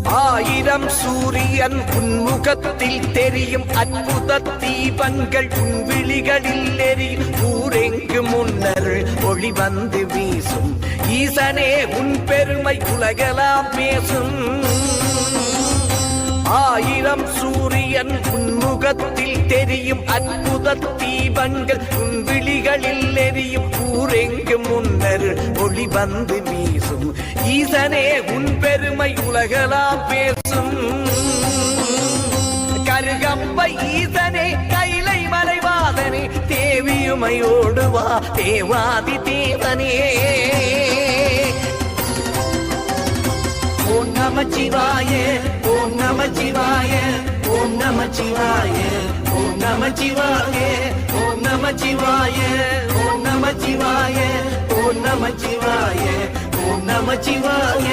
ஆயிரம் சூரியன் உன்முகத்தில் தெரியும் அற்புத தீபங்கள் உன் விழிகளில் எரியும் ஊரெங்கு முன்னர் ஒளி வந்து வீசும் ஈசனே உன் பெருமை உலகெல்லாம் பேசும் ஆயிரம் சூரியன் உன்முகத்தில் தெரியும் அற்புத தீபங்கள் உன் விழிகளில் எரியும் ஊரெங்கு முன்னர் ஒளி வந்து வீசும் ஈசனே உன் பெருமை உலகெல்லாம் பேசும் கருகம்ப ஈசனே கைலை மலைவாதனே தேவியுமையோடு வா தேவாதி தேவனே ஓம் நமச்சிவாய ஓம் நமச்சிவாய ஓம் நமச்சிவாய ஓம் நமச்சிவாய ஓம் நமச்சிவாய ஓம் நமச்சிவாய ஓம் நமச்சிவாய ஓம் நமச்சிவாய